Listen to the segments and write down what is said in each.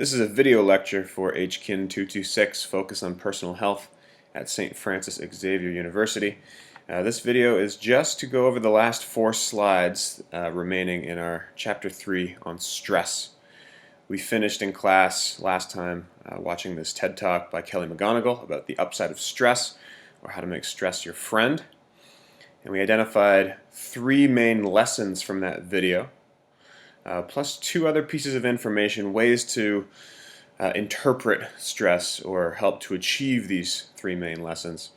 This is a video lecture for HKIN226, Focus on Personal Health at St. Francis Xavier University. This video is just to go over the last 4 slides remaining in our Chapter 3 on stress. We finished in class last time watching this TED Talk by Kelly McGonigal about the upside of stress, or how to make stress your friend. And we identified 3 main lessons from that video. Plus 2 other pieces of information, ways to interpret stress or help to achieve these 3 main lessons.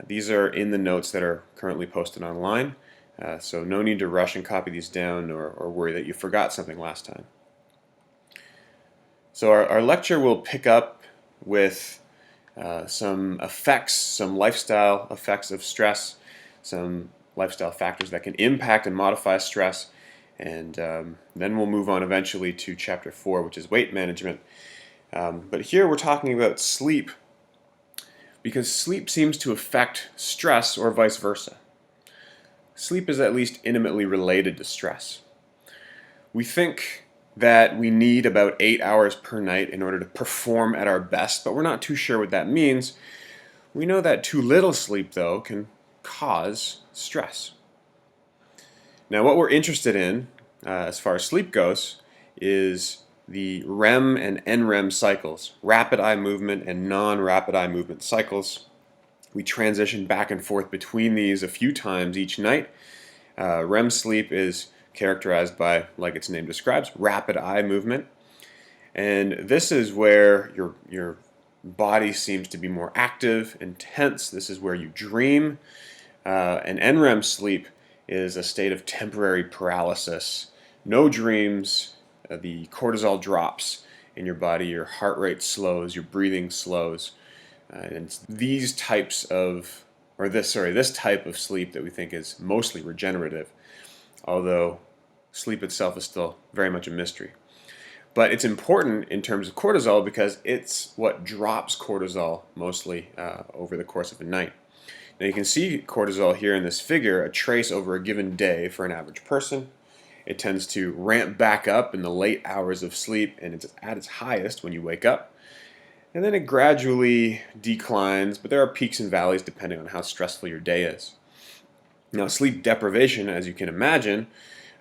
These are in the notes that are currently posted online, so no need to rush and copy these down or worry that you forgot something last time. So our lecture will pick up with some effects, some lifestyle effects of stress, some lifestyle factors that can impact and modify stress. And then we'll move on eventually to Chapter 4, which is weight management. But here we're talking about sleep, because sleep seems to affect stress or vice versa. Sleep is at least intimately related to stress. We think that we need about 8 hours per night in order to perform at our best, but we're not too sure what that means. We know that too little sleep, though, can cause stress. Now, what we're interested in, as far as sleep goes, is the REM and NREM cycles, rapid eye movement and non-rapid eye movement cycles. We transition back and forth between these a few times each night. REM sleep is characterized by, like its name describes, rapid eye movement. And this is where your body seems to be more active and tense. This is where you dream. And NREM sleep is a state of temporary paralysis. No dreams, the cortisol drops in your body, your heart rate slows, your breathing slows. And this type of sleep that we think is mostly regenerative, although sleep itself is still very much a mystery. But it's important in terms of cortisol because it's what drops cortisol mostly over the course of a night. Now you can see cortisol here in this figure, a trace over a given day for an average person. It tends to ramp back up in the late hours of sleep, and it's at its highest when you wake up. And then it gradually declines, but there are peaks and valleys depending on how stressful your day is. Now sleep deprivation, as you can imagine,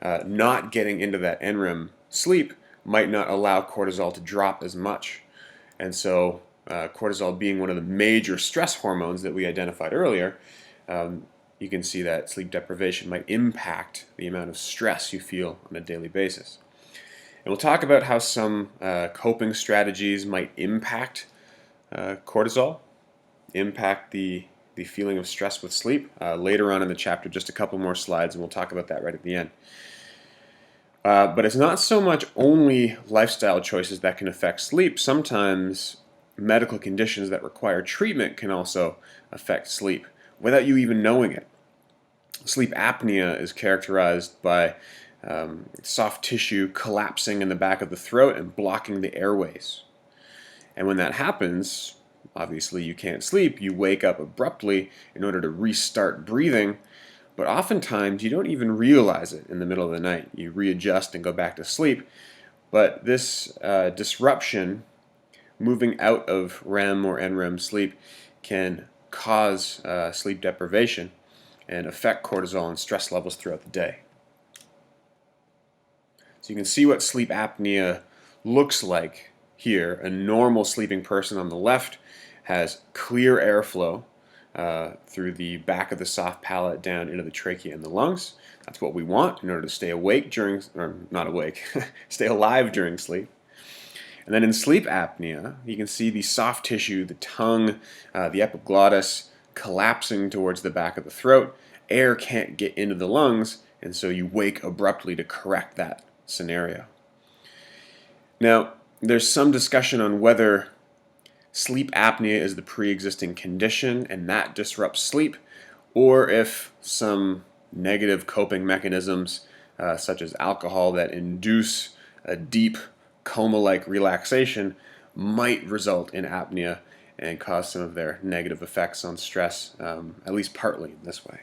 not getting into that NREM sleep might not allow cortisol to drop as much. And so cortisol being one of the major stress hormones that we identified earlier, you can see that sleep deprivation might impact the amount of stress you feel on a daily basis. And we'll talk about how some coping strategies might impact cortisol, impact the feeling of stress with sleep later on in the chapter, just a couple more slides, and we'll talk about that right at the end. But it's not so much only lifestyle choices that can affect sleep. Sometimes medical conditions that require treatment can also affect sleep without you even knowing it. Sleep apnea is characterized by soft tissue collapsing in the back of the throat and blocking the airways. And when that happens, obviously you can't sleep. You wake up abruptly in order to restart breathing, but oftentimes you don't even realize it in the middle of the night. You readjust and go back to sleep, but this disruption, moving out of REM or NREM sleep, can cause sleep deprivation and affect cortisol and stress levels throughout the day. So you can see what sleep apnea looks like here. A normal sleeping person on the left has clear airflow through the back of the soft palate down into the trachea and the lungs. That's what we want in order to stay awake stay alive during sleep. And then in sleep apnea, you can see the soft tissue, the tongue, the epiglottis collapsing towards the back of the throat. Air can't get into the lungs, and so you wake abruptly to correct that scenario. Now, there's some discussion on whether sleep apnea is the pre-existing condition and that disrupts sleep, or if some negative coping mechanisms, such as alcohol, that induce a deep coma-like relaxation might result in apnea and cause some of their negative effects on stress, at least partly in this way.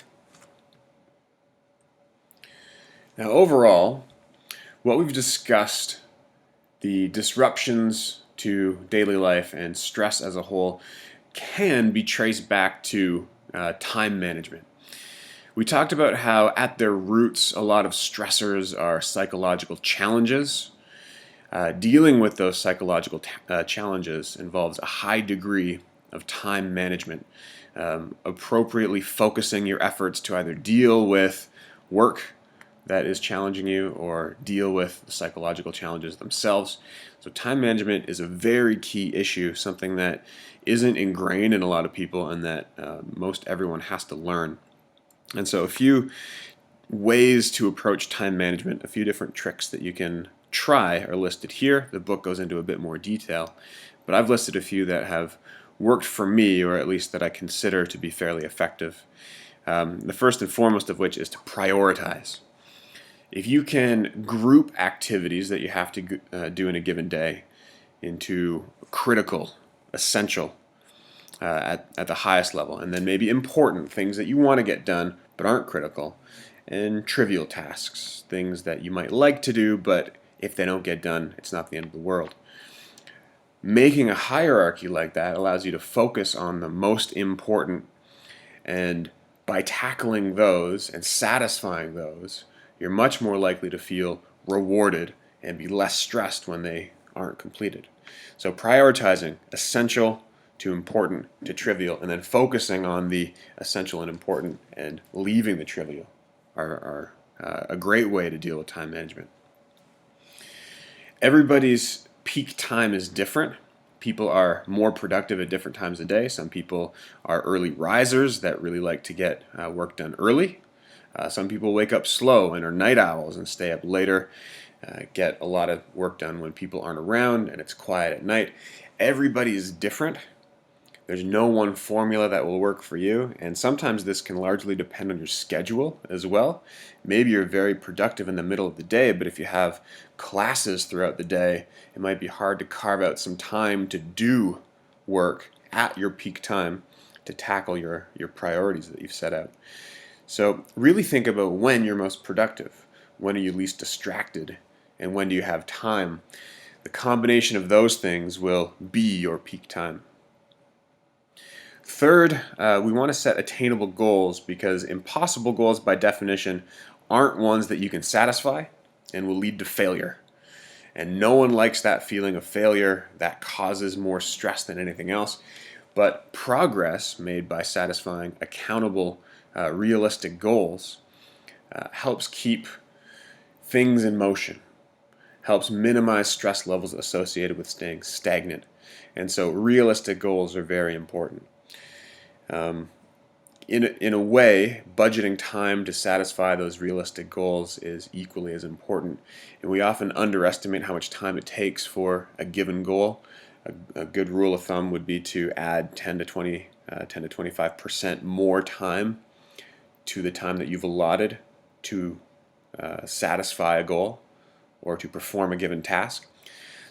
Now overall, what we've discussed the disruptions to daily life and stress as a whole can be traced back to time management. We talked about how at their roots a lot of stressors are psychological challenges. Dealing with those psychological challenges involves a high degree of time management, appropriately focusing your efforts to either deal with work that is challenging you or deal with the psychological challenges themselves. So time management is a very key issue, something that isn't ingrained in a lot of people and that most everyone has to learn. And so a few ways to approach time management, a few different tricks that you can try are listed here. The book goes into a bit more detail, but I've listed a few that have worked for me, or at least that I consider to be fairly effective. The first and foremost of which is to prioritize. If you can group activities that you have to do in a given day into critical, essential, at the highest level, and then maybe important things that you want to get done but aren't critical, and trivial tasks, things that you might like to do, but if they don't get done, it's not the end of the world. Making a hierarchy like that allows you to focus on the most important, and by tackling those and satisfying those, you're much more likely to feel rewarded and be less stressed when they aren't completed. So prioritizing essential to important to trivial, and then focusing on the essential and important and leaving the trivial are a great way to deal with time management. Everybody's peak time is different. People are more productive at different times of day. Some people are early risers that really like to get work done early. Some people wake up slow and are night owls and stay up later, get a lot of work done when people aren't around and it's quiet at night. Everybody is different. There's no one formula that will work for you, and sometimes this can largely depend on your schedule as well. Maybe you're very productive in the middle of the day, but if you have classes throughout the day, it might be hard to carve out some time to do work at your peak time to tackle your priorities that you've set out. So really think about when you're most productive, when are you least distracted, and when do you have time. The combination of those things will be your peak time. Third, we want to set attainable goals, because impossible goals by definition aren't ones that you can satisfy and will lead to failure. And no one likes that feeling of failure. That causes more stress than anything else. But progress made by satisfying accountable, realistic goals helps keep things in motion, helps minimize stress levels associated with staying stagnant. And so realistic goals are very important. In a way, budgeting time to satisfy those realistic goals is equally as important. And we often underestimate how much time it takes for a given goal. A good rule of thumb would be to add 10 to 25% more time to the time that you've allotted to satisfy a goal or to perform a given task.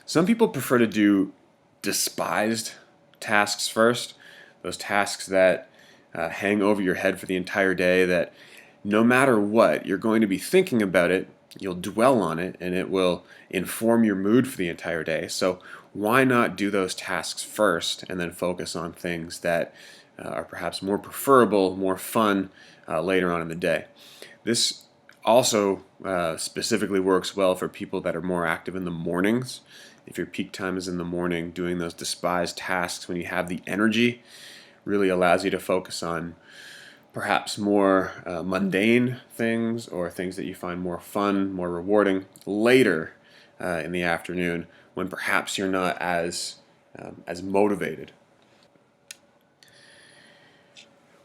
Some people prefer to do despised tasks first, those tasks that hang over your head for the entire day, that no matter what, you're going to be thinking about it, you'll dwell on it, and it will inform your mood for the entire day. So why not do those tasks first and then focus on things that are perhaps more preferable, more fun later on in the day. This also specifically works well for people that are more active in the mornings. If your peak time is in the morning, doing those despised tasks when you have the energy really allows you to focus on perhaps more mundane things, or things that you find more fun, more rewarding later in the afternoon, when perhaps you're not as motivated.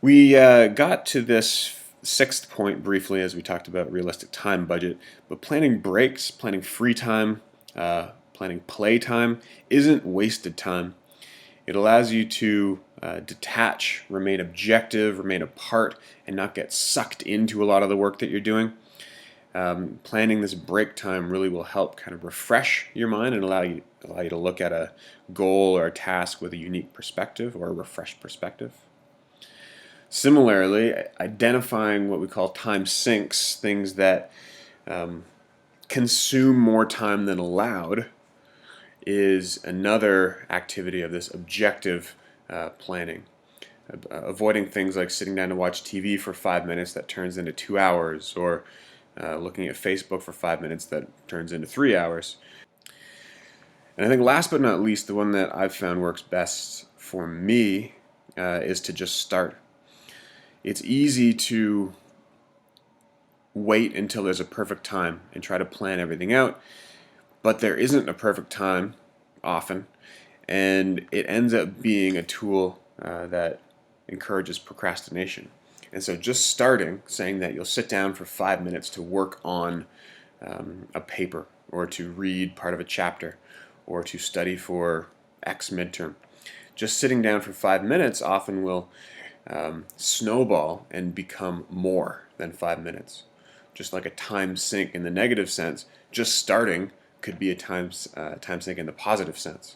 We got to this sixth point briefly as we talked about realistic time budget, but planning breaks, planning free time, planning play time isn't wasted time. It allows you to detach, remain objective, remain apart, and not get sucked into a lot of the work that you're doing. Planning this break time really will help kind of refresh your mind and allow you to look at a goal or a task with a unique perspective, or a refreshed perspective. Similarly, identifying what we call time sinks, things that consume more time than allowed, is another activity of this objective planning. Avoiding things like sitting down to watch TV for 5 minutes that turns into 2 hours, or looking at Facebook for 5 minutes that turns into 3 hours. And I think last but not least, the one that I've found works best for me is to just start. It's easy to wait until there's a perfect time and try to plan everything out, but there isn't a perfect time often, and it ends up being a tool that encourages procrastination. And so just starting, saying that you'll sit down for 5 minutes to work on a paper, or to read part of a chapter, or to study for X midterm. Just sitting down for 5 minutes often will snowball and become more than 5 minutes. Just like a time sink in the negative sense, just starting could be a time sink in the positive sense.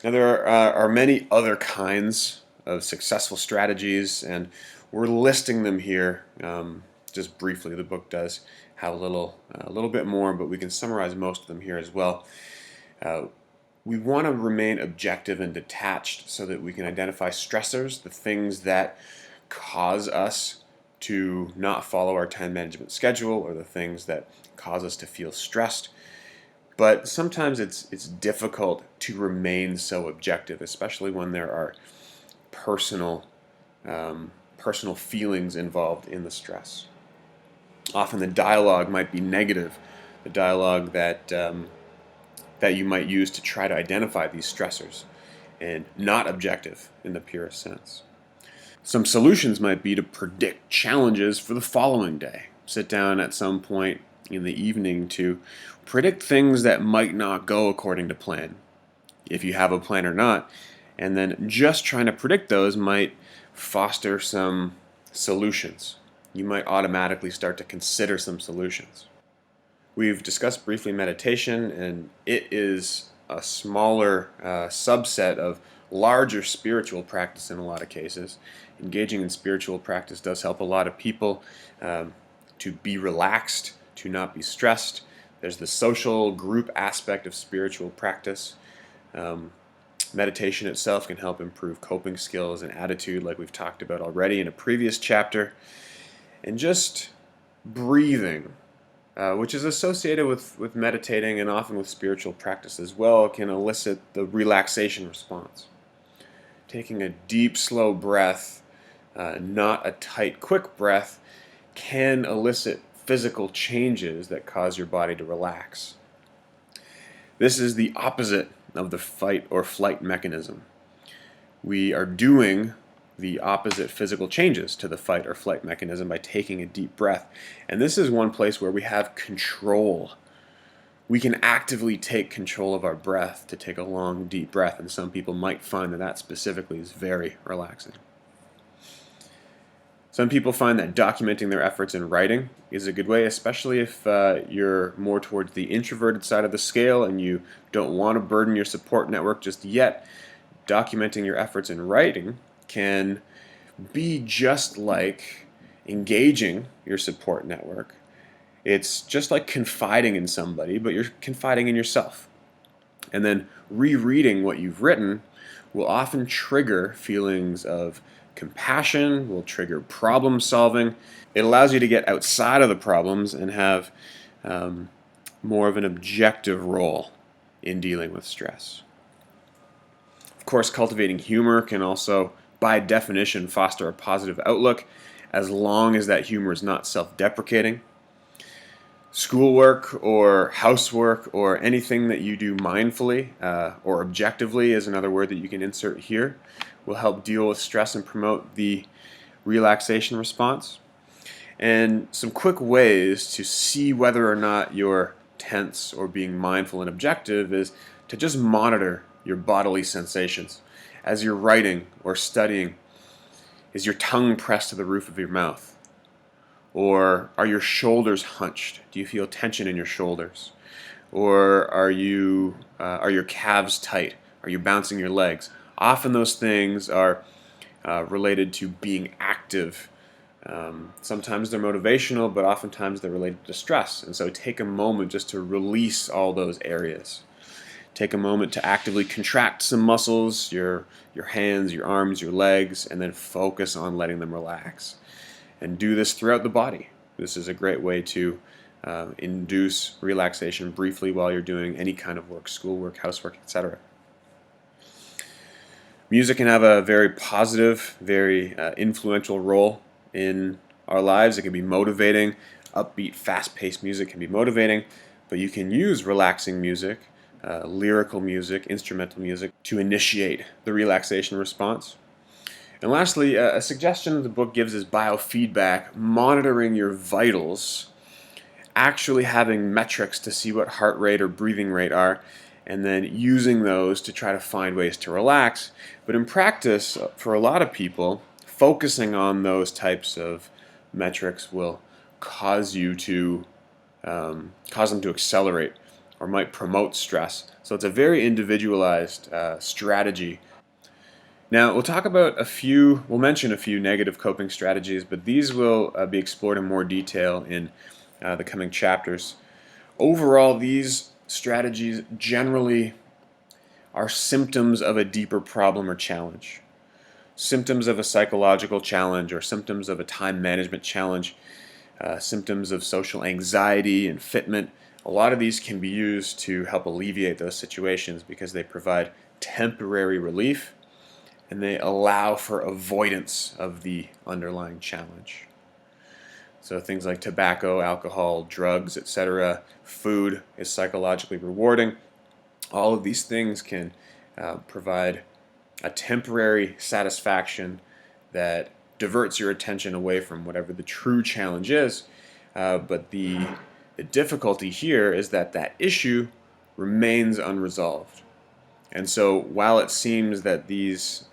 Now there are many other kinds of successful strategies, and we're listing them here just briefly. The book does have a little bit more, but we can summarize most of them here as well. We want to remain objective and detached so that we can identify stressors, the things that cause us to not follow our time management schedule, or the things that cause us to feel stressed. But sometimes it's difficult to remain so objective, especially when there are personal feelings involved in the stress. Often the dialogue might be negative, the dialogue that you might use to try to identify these stressors, and not objective in the purest sense. Some solutions might be to predict challenges for the following day. Sit down at some point in the evening to predict things that might not go according to plan, if you have a plan or not, and then just trying to predict those might foster some solutions. You might automatically start to consider some solutions. We've discussed briefly meditation, and it is a smaller subset of larger spiritual practice in a lot of cases. Engaging in spiritual practice does help a lot of people to be relaxed, to not be stressed. There's the social group aspect of spiritual practice. Meditation itself can help improve coping skills and attitude, like we've talked about already in a previous chapter. And just breathing, which is associated with meditating and often with spiritual practice as well, can elicit the relaxation response. Taking a deep, slow breath, not a tight, quick breath, can elicit physical changes that cause your body to relax. This is the opposite of the fight or flight mechanism. We are doing the opposite physical changes to the fight or flight mechanism by taking a deep breath. And this is one place where we have control. We can actively take control of our breath, to take a long, deep breath, and some people might find that specifically is very relaxing. Some people find that documenting their efforts in writing is a good way, especially if you're more towards the introverted side of the scale and you don't want to burden your support network just yet. Documenting your efforts in writing can be just like engaging your support network. It's just like confiding in somebody, but you're confiding in yourself. And then rereading what you've written will often trigger feelings of compassion, will trigger problem solving. It allows you to get outside of the problems and have more of an objective role in dealing with stress. Of course, cultivating humor can also, by definition, foster a positive outlook, as long as that humor is not self-deprecating. Schoolwork or housework or anything that you do mindfully or objectively is another word that you can insert here, will help deal with stress and promote the relaxation response. And some quick ways to see whether or not you're tense or being mindful and objective is to just monitor your bodily sensations. As you're writing or studying, is your tongue pressed to the roof of your mouth? Or are your shoulders hunched? Do you feel tension in your shoulders? Or are your calves tight? Are you bouncing your legs? Often those things are related to being active Sometimes they're motivational, but oftentimes they're related to stress. And so take a moment just to release all those areas. Take a moment to actively contract some muscles, your hands, your arms, your legs, and then focus on letting them relax. And do this throughout the body. This is a great way to induce relaxation briefly while you're doing any kind of work, schoolwork, housework, etc. Music can have a very positive, very influential role in our lives. It can be motivating. Upbeat, fast-paced music can be motivating, but you can use relaxing music, lyrical music, instrumental music to initiate the relaxation response. And lastly, a suggestion the book gives is biofeedback, monitoring your vitals, actually having metrics to see what heart rate or breathing rate are, and then using those to try to find ways to relax. But in practice, for a lot of people, focusing on those types of metrics will cause them to accelerate or might promote stress. So it's a very individualized strategy. Now we'll mention a few negative coping strategies, but these will be explored in more detail in the coming chapters. Overall, these strategies generally are symptoms of a deeper problem or challenge. Symptoms of a psychological challenge or symptoms of a time management challenge, symptoms of social anxiety and fitment. A lot of these can be used to help alleviate those situations because they provide temporary relief and they allow for avoidance of the underlying challenge. So things like tobacco, alcohol, drugs, etc. Food is psychologically rewarding. All of these things can provide a temporary satisfaction that diverts your attention away from whatever the true challenge is. But the difficulty here is that issue remains unresolved. And so while it seems that these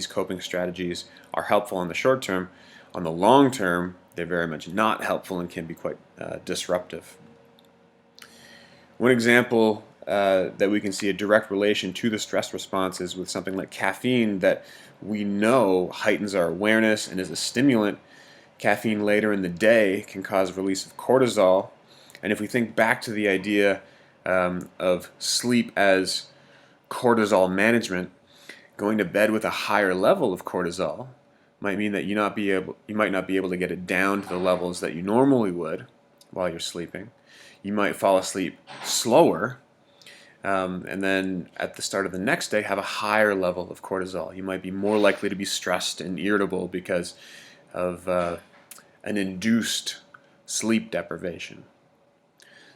coping strategies are helpful in the short term, on the long term, they're very much not helpful and can be quite disruptive. One example that we can see a direct relation to the stress response is with something like caffeine that we know heightens our awareness and is a stimulant. Caffeine later in the day can cause release of cortisol. And if we think back to the idea of sleep as cortisol management, going to bed with a higher level of cortisol might mean that you might not be able to get it down to the levels that you normally would while you're sleeping. You might fall asleep slower, and then at the start of the next day have a higher level of cortisol. You might be more likely to be stressed and irritable because of an induced sleep deprivation.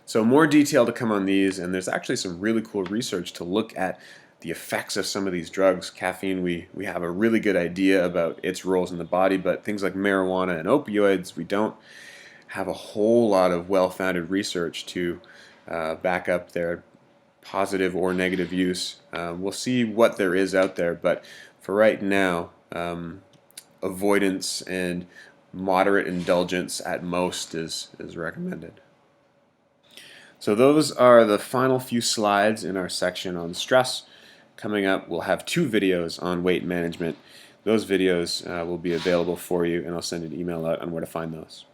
So more detail to come on these, and there's actually some really cool research to look at the effects of some of these drugs. Caffeine, we have a really good idea about its roles in the body, but things like marijuana and opioids, we don't have a whole lot of well-founded research to back up their positive or negative use. We'll see what there is out there, but for right now, avoidance and moderate indulgence at most is recommended. So those are the final few slides in our section on stress. Coming up, we'll have 2 videos on weight management. Those videos will be available for you, and I'll send an email out on where to find those.